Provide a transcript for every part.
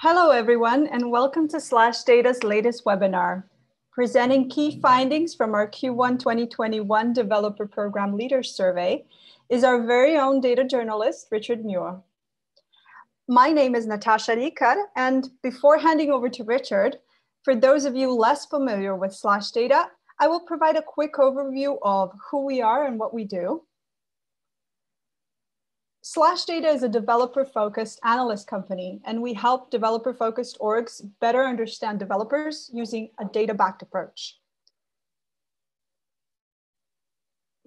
Hello, everyone, and welcome to SlashData's latest webinar. Presenting key findings from our Q1 2021 Developer Program Leaders Survey is our very own data journalist, Richard Muir. My name is Natasha Rikar, and before handing over to Richard, for those of you less familiar with SlashData, I will provide a quick overview of who we are and what we do. SlashData is a developer-focused analyst company, and we help developer-focused orgs better understand developers using a data-backed approach.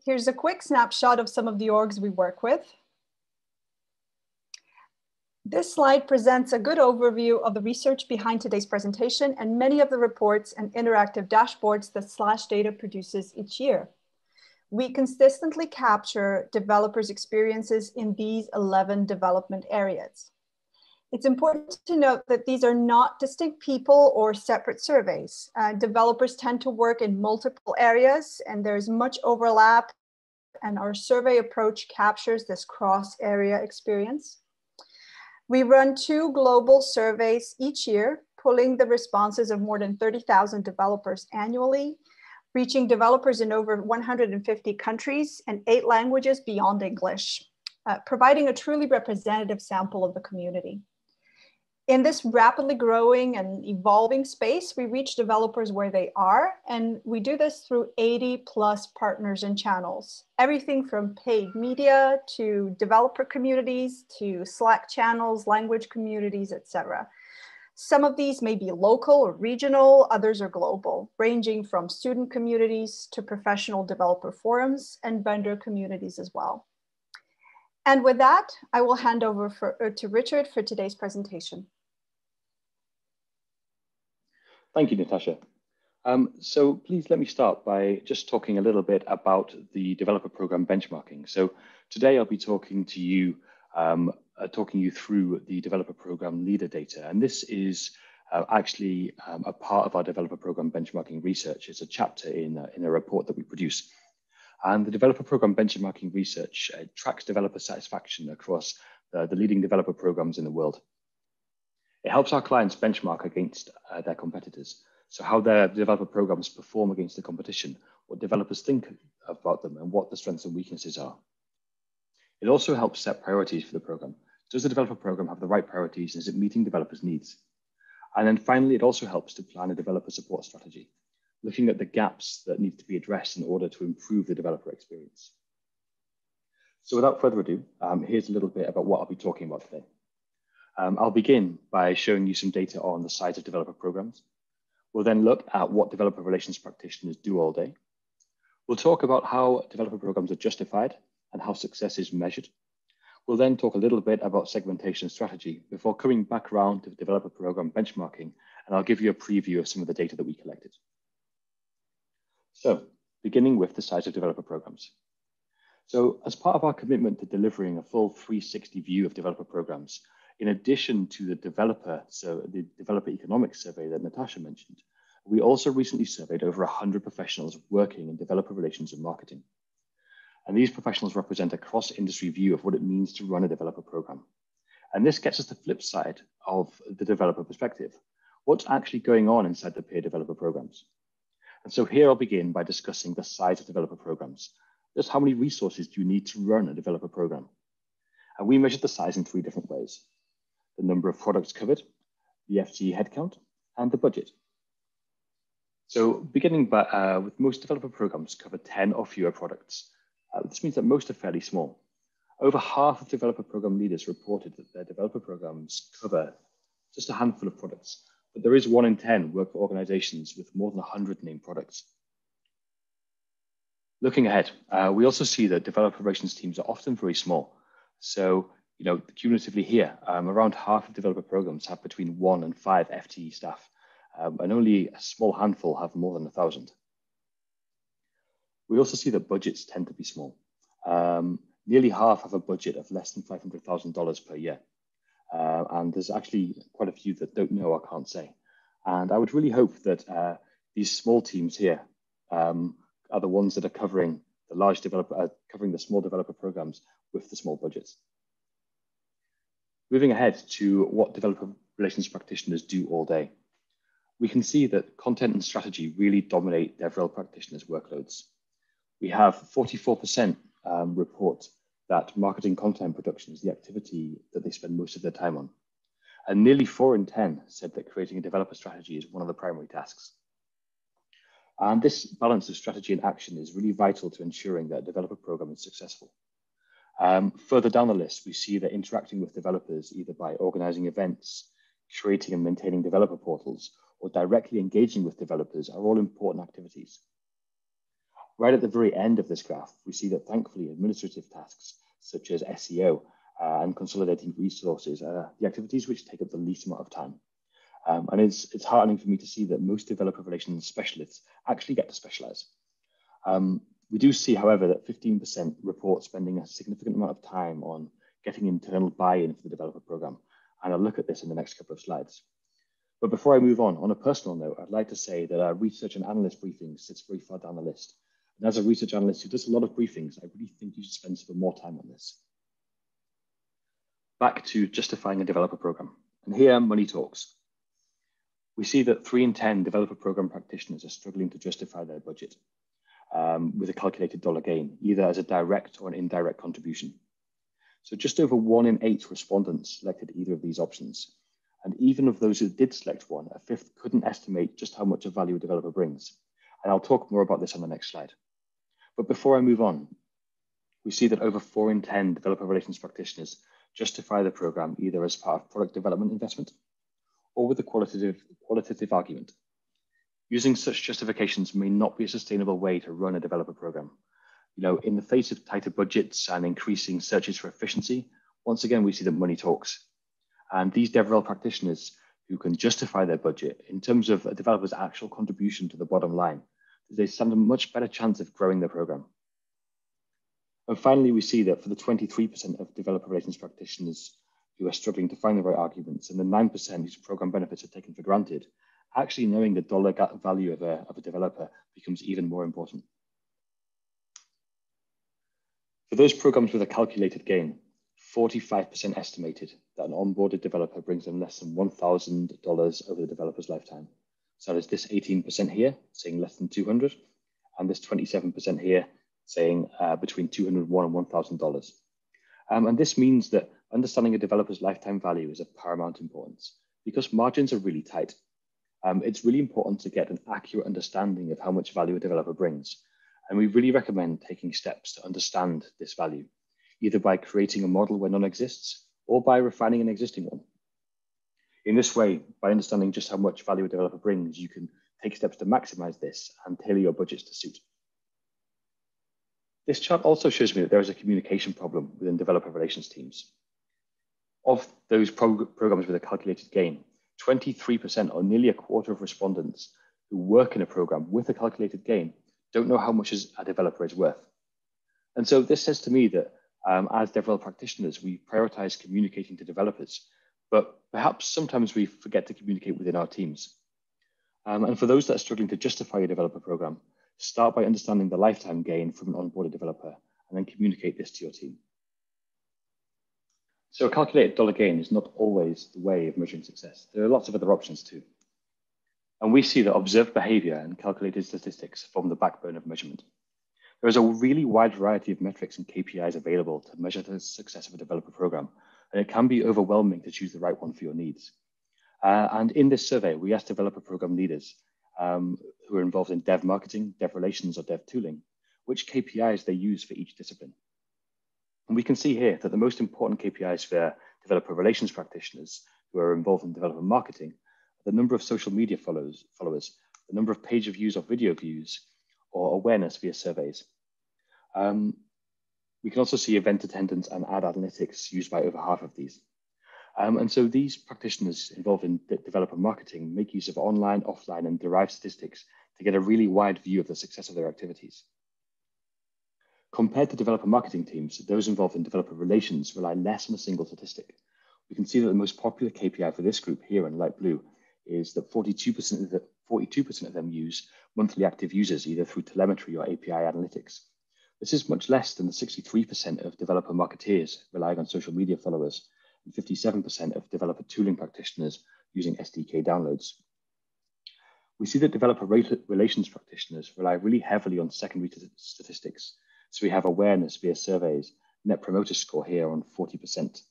Here's a quick snapshot of some of the orgs we work with. This slide presents a good overview of the research behind today's presentation and many of the reports and interactive dashboards that SlashData produces each year. We consistently capture developers' experiences in these 11 development areas. It's important to note that these are not distinct people or separate surveys. Developers tend to work in multiple areas and there's much overlap, and our survey approach captures this cross-area experience. We run 2 global surveys each year, pulling the responses of more than 30,000 developers annually, reaching developers in over 150 countries and 8 languages beyond English, providing a truly representative sample of the community. In this rapidly growing and evolving space, we reach developers where they are, and we do this through 80+ partners and channels, everything from paid media to developer communities to Slack channels, language communities, etc. Some of these may be local or regional, others are global, ranging from student communities to professional developer forums and vendor communities as well. And with that, I will hand over to Richard for today's presentation. Thank you, Natasha. So please let me start by just talking a little bit about the developer program benchmarking. So today I'll be talking to you talking you through the developer program leader data. And this is actually a part of our developer program benchmarking research. It's a chapter in a report that we produce. And the developer program benchmarking research tracks developer satisfaction across the leading developer programs in the world. It helps our clients benchmark against their competitors. So how their developer programs perform against the competition, what developers think about them, and what the strengths and weaknesses are. It also helps set priorities for the program. Does the developer program have the right priorities? Is it meeting developers' needs? And then finally, it also helps to plan a developer support strategy, looking at the gaps that need to be addressed in order to improve the developer experience. So without further ado, here's a little bit about what I'll be talking about today. I'll begin by showing you some data on the size of developer programs. We'll then look at what developer relations practitioners do all day. We'll talk about how developer programs are justified and how success is measured. We'll then talk a little bit about segmentation strategy before coming back around to developer program benchmarking, and I'll give you a preview of some of the data that we collected. So, beginning with the size of developer programs. So, as part of our commitment to delivering a full 360 view of developer programs, in addition to the developer economics survey that Natasha mentioned, we also recently surveyed over 100 professionals working in developer relations and marketing. And these professionals represent a cross-industry view of what it means to run a developer program. And this gets us the flip side of the developer perspective. What's actually going on inside the peer developer programs? And so here I'll begin by discussing the size of developer programs. Just how many resources do you need to run a developer program? And we measured the size in 3 different ways: the number of products covered, the FTE headcount, and the budget. So beginning with most developer programs cover 10 or fewer products. This means that most are fairly small. Over half of developer program leaders reported that their developer programs cover just a handful of products, but there is 1 in 10 work for organizations with more than 100 named products. Looking ahead, we also see that developer relations teams are often very small. So, cumulatively here, around half of developer programs have between 1 and 5 FTE staff, and only a small handful have more than 1,000. We also see that budgets tend to be small. Nearly half have a budget of less than $500,000 per year. And there's actually quite a few that don't know or can't say. And I would really hope that these small teams here are the ones that are covering the small developer programs with the small budgets. Moving ahead to what developer relations practitioners do all day. We can see that content and strategy really dominate DevRel practitioners' workloads. We have 44% report that marketing content production is the activity that they spend most of their time on. And nearly 4 in 10 said that creating a developer strategy is one of the primary tasks. And this balance of strategy and action is really vital to ensuring that a developer program is successful. Further down the list, we see that interacting with developers, either by organizing events, creating and maintaining developer portals, or directly engaging with developers are all important activities. Right at the very end of this graph, we see that thankfully administrative tasks such as SEO and consolidating resources are the activities which take up the least amount of time. And it's heartening for me to see that most developer relations specialists actually get to specialize. We do see, however, that 15% report spending a significant amount of time on getting internal buy-in for the developer program. And I'll look at this in the next couple of slides. But before I move on a personal note, I'd like to say that our research and analyst briefings sits very far down the list. And as a research analyst who does a lot of briefings, I really think you should spend some more time on this. Back to justifying a developer program. And here, money talks. We see that 3 in 10 developer program practitioners are struggling to justify their budget with a calculated dollar gain, either as a direct or an indirect contribution. So just over 1 in 8 respondents selected either of these options. And even of those who did select one, a fifth couldn't estimate just how much of value a developer brings. And I'll talk more about this on the next slide. But before I move on, we see that over 4 in 10 developer relations practitioners justify the program either as part of product development investment or with a qualitative argument. Using such justifications may not be a sustainable way to run a developer program. In the face of tighter budgets and increasing searches for efficiency, once again, we see that money talks. And these DevRel practitioners who can justify their budget in terms of a developer's actual contribution to the bottom line, they stand a much better chance of growing their program. And finally, we see that for the 23% of developer relations practitioners who are struggling to find the right arguments and the 9% whose program benefits are taken for granted, actually knowing the dollar value of a developer becomes even more important. For those programs with a calculated gain, 45% estimated that an onboarded developer brings them less than $1,000 over the developer's lifetime. So there's this 18% here saying less than 200, and this 27% here saying between $201 and $1,000. And this means that understanding a developer's lifetime value is of paramount importance because margins are really tight. It's really important to get an accurate understanding of how much value a developer brings. And we really recommend taking steps to understand this value, either by creating a model where none exists or by refining an existing one. In this way, by understanding just how much value a developer brings, you can take steps to maximize this and tailor your budgets to suit. This chart also shows me that there is a communication problem within developer relations teams. Of those programs with a calculated gain, 23% or nearly a quarter of respondents who work in a program with a calculated gain don't know how much a developer is worth. And so this says to me that as DevRel practitioners, we prioritize communicating to developers, but perhaps sometimes we forget to communicate within our teams. And for those that are struggling to justify a developer program, start by understanding the lifetime gain from an onboarded developer and then communicate this to your team. So a calculated dollar gain is not always the way of measuring success. There are lots of other options too. And we see that observed behavior and calculated statistics form the backbone of measurement. There is a really wide variety of metrics and KPIs available to measure the success of a developer program, and it can be overwhelming to choose the right one for your needs. And in this survey, we asked developer program leaders who are involved in dev marketing, dev relations, or dev tooling, which KPIs they use for each discipline. And we can see here that the most important KPIs for developer relations practitioners who are involved in developer marketing are the number of social media followers, the number of page views or video views, or awareness via surveys. We can also see event attendance and ad analytics used by over half of these. And so these practitioners involved in developer marketing make use of online, offline, and derived statistics to get a really wide view of the success of their activities. Compared to developer marketing teams, those involved in developer relations rely less on a single statistic. We can see that the most popular KPI for this group here in light blue is that 42% of them use monthly active users, either through telemetry or API analytics. This is much less than the 63% of developer marketeers relying on social media followers, and 57% of developer tooling practitioners using SDK downloads. We see that developer relations practitioners rely really heavily on secondary statistics. So we have awareness via surveys, net promoter score here on 40%,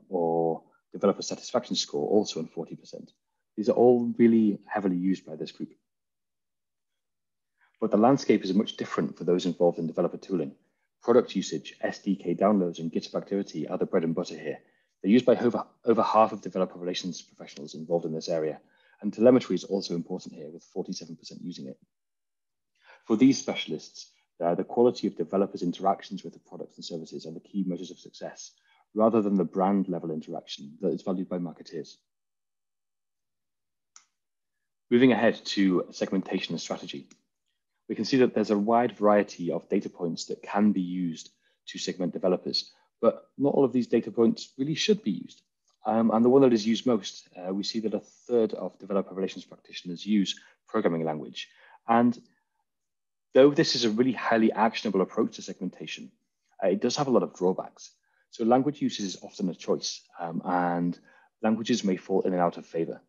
or developer satisfaction score also on 40%. These are all really heavily used by this group. But the landscape is much different for those involved in developer tooling. Product usage, SDK downloads, and GitHub activity are the bread and butter here. They're used by over half of developer relations professionals involved in this area. And telemetry is also important here, with 47% using it. For these specialists, the quality of developers' interactions with the products and services are the key measures of success, rather than the brand level interaction that is valued by marketeers. Moving ahead to segmentation and strategy, we can see that there's a wide variety of data points that can be used to segment developers, but not all of these data points really should be used. And the one that is used most, we see that a third of developer relations practitioners use programming language. And though this is a really highly actionable approach to segmentation, it does have a lot of drawbacks. So language use is often a choice, and languages may fall in and out of favor.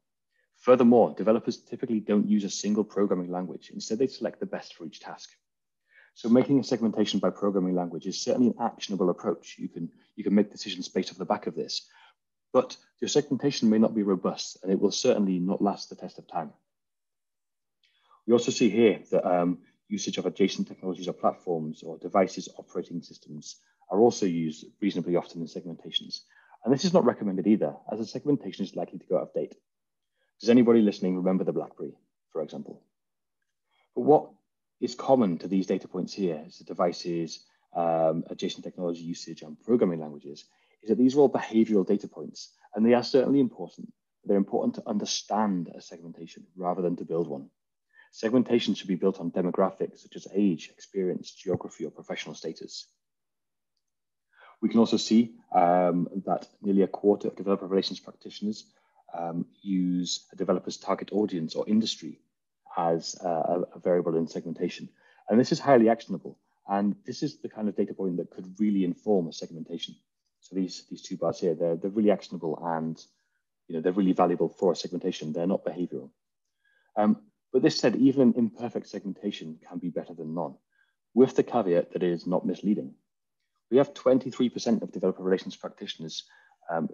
Furthermore, developers typically don't use a single programming language. Instead, they select the best for each task. So making a segmentation by programming language is certainly an actionable approach. You can make decisions based off the back of this. But your segmentation may not be robust, and it will certainly not last the test of time. We also see here that usage of adjacent technologies or platforms or devices, operating systems are also used reasonably often in segmentations. And this is not recommended either, as a segmentation is likely to go out of date. Does anybody listening remember the BlackBerry, for example? But what is common to these data points here is the devices, adjacent technology usage, and programming languages, is that these are all behavioral data points, and they are certainly important. They're important to understand a segmentation rather than to build one. Segmentation should be built on demographics such as age, experience, geography, or professional status. We can also see that nearly a quarter of developer relations practitioners use a developer's target audience or industry as a variable in segmentation. And this is highly actionable. And this is the kind of data point that could really inform a segmentation. So these two bars here, they're really actionable, and they're really valuable for a segmentation. They're not behavioral. But this said, even an imperfect segmentation can be better than none, with the caveat that it is not misleading. We have 23% of developer relations practitioners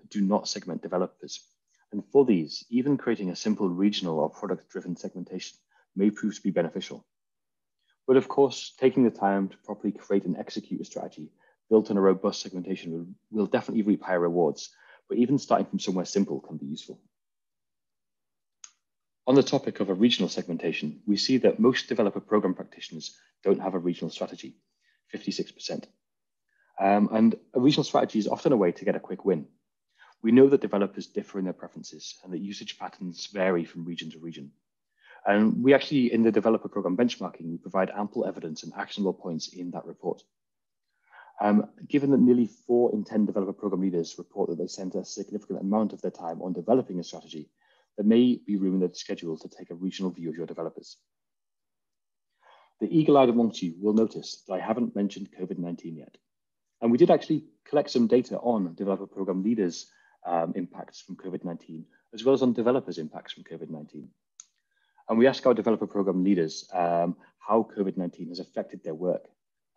do not segment developers. And for these, even creating a simple regional or product-driven segmentation may prove to be beneficial. But of course, taking the time to properly create and execute a strategy built on a robust segmentation will definitely reap higher rewards, but even starting from somewhere simple can be useful. On the topic of a regional segmentation, we see that most developer program practitioners don't have a regional strategy, 56%. And a regional strategy is often a way to get a quick win. We know that developers differ in their preferences and that usage patterns vary from region to region. And we actually, in the developer program benchmarking, we provide ample evidence and actionable points in that report. Given that nearly 4 in 10 developer program leaders report that they spend a significant amount of their time on developing a strategy, there may be room in the schedule to take a regional view of your developers. The eagle-eyed amongst you will notice that I haven't mentioned COVID-19 yet. And we did actually collect some data on developer program leaders' impacts from COVID-19, as well as on developers' impacts from COVID-19. And we asked our developer program leaders how COVID-19 has affected their work,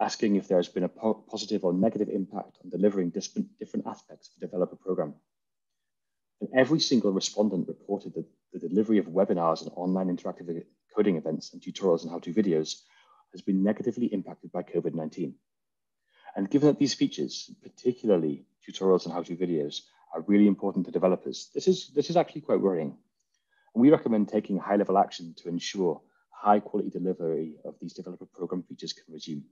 asking if there has been a positive or negative impact on delivering different aspects of the developer program. And every single respondent reported that the delivery of webinars and online interactive coding events and tutorials and how-to videos has been negatively impacted by COVID-19. And given that these features, particularly tutorials and how-to videos, are really important to developers, this is actually quite worrying. And we recommend taking high-level action to ensure high-quality delivery of these developer program features can resume.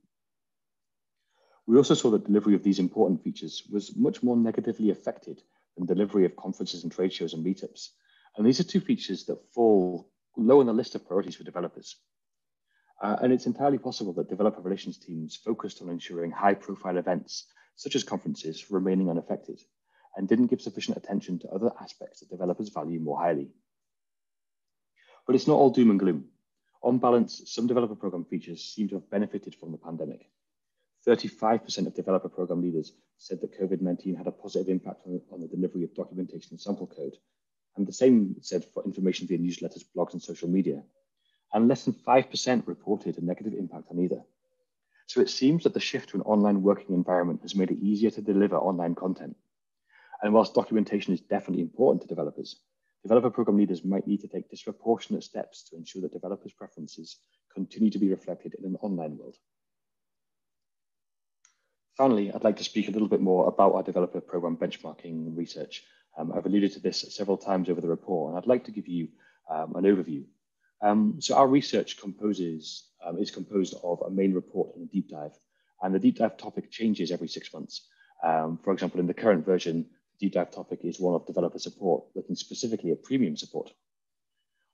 We also saw that delivery of these important features was much more negatively affected than delivery of conferences and trade shows and meetups. And these are two features that fall low on the list of priorities for developers. And it's entirely possible that developer relations teams focused on ensuring high-profile events, such as conferences, remaining unaffected, and didn't give sufficient attention to other aspects that developers value more highly. But it's not all doom and gloom. On balance, some developer program features seem to have benefited from the pandemic. 35% of developer program leaders said that COVID-19 had a positive impact on the delivery of documentation and sample code. And the same said for information via newsletters, blogs, and social media. And less than 5% reported a negative impact on either. So it seems that the shift to an online working environment has made it easier to deliver online content. And whilst documentation is definitely important to developers, developer program leaders might need to take disproportionate steps to ensure that developers' preferences continue to be reflected in an online world. Finally, I'd like to speak a little bit more about our developer program benchmarking research. I've alluded to this several times over the report, and I'd like to give you an overview. So our research is composed of a main report and a deep dive, and the deep dive topic changes every 6 months. For example, in the current version, the deep dive topic is one of developer support, looking specifically at premium support.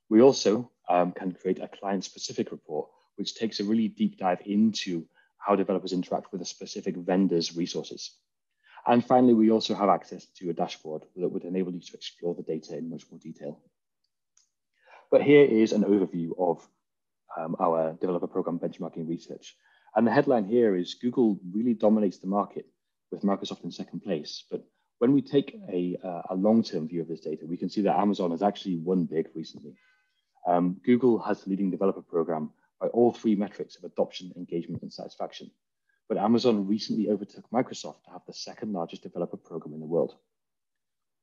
We also can create a client-specific report, which takes a really deep dive into how developers interact with a specific vendor's resources. And finally, we also have access to a dashboard that would enable you to explore the data in much more detail. But here is an overview of our developer program benchmarking research. And the headline here is Google really dominates the market with Microsoft in second place. But when we take a long-term view of this data, we can see that Amazon has actually won big recently. Google has the leading developer program by all 3 metrics of adoption, engagement, and satisfaction. But Amazon recently overtook Microsoft to have the 2nd largest developer program in the world.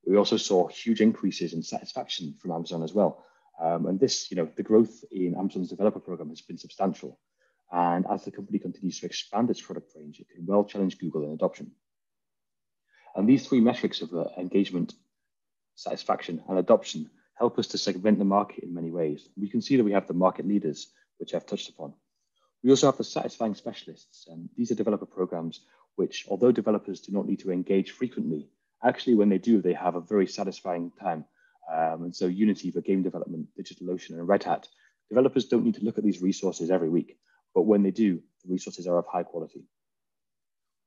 We also saw huge increases in satisfaction from Amazon as well. And this, the growth in Amazon's developer program has been substantial. And as the company continues to expand its product range, it can well challenge Google in adoption. And these 3 metrics of engagement, satisfaction, and adoption help us to segment the market in many ways. We can see that we have the market leaders, which I've touched upon. We also have the satisfying specialists, and these are developer programs which, although developers do not need to engage frequently, actually when they do, they have a very satisfying time. And so Unity for game development, DigitalOcean, and Red Hat, developers don't need to look at these resources every week, but when they do, the resources are of high quality.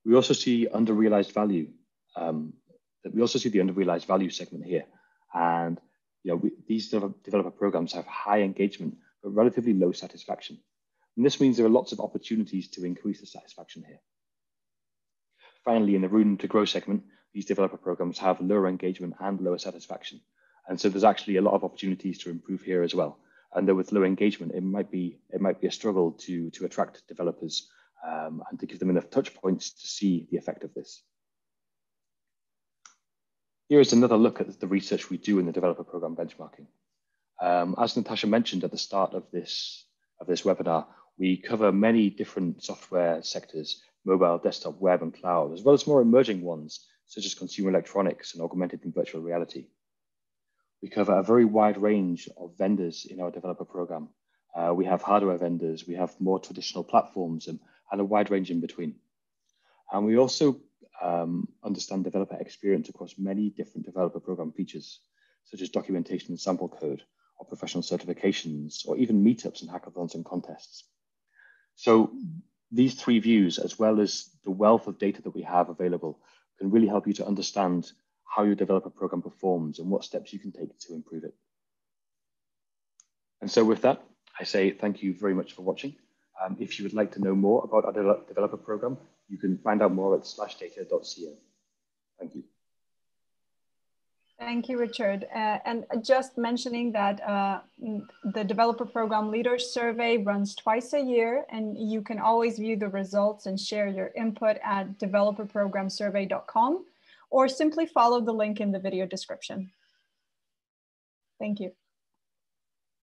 We also see under-realized value. We also see the under-realized value segment here. And these developer programs have high engagement, but relatively low satisfaction. And this means there are lots of opportunities to increase the satisfaction here. Finally, in the room to grow segment, these developer programs have lower engagement and lower satisfaction. And so there's actually a lot of opportunities to improve here as well. And though with low engagement, it might be a struggle to attract developers and to give them enough touch points to see the effect of this. Here is another look at the research we do in the developer program benchmarking. As Natasha mentioned at the start of this webinar, we cover many different software sectors, mobile, desktop, web, and cloud, as well as more emerging ones, such as consumer electronics and augmented and virtual reality. We cover a very wide range of vendors in our developer program. We have hardware vendors, we have more traditional platforms, and a wide range in between. And we also understand developer experience across many different developer program features, such as documentation and sample code, or professional certifications, or even meetups and hackathons and contests. So these 3 views, as well as the wealth of data that we have available, can really help you to understand how your developer program performs and what steps you can take to improve it. And so with that, I say thank you very much for watching. If you would like to know more about our developer program, you can find out more at slashdata.co. Thank you. Thank you, Richard. And just mentioning that the Developer Program Leaders Survey runs twice a year, and you can always view the results and share your input at developerprogramsurvey.com, or simply follow the link in the video description. Thank you.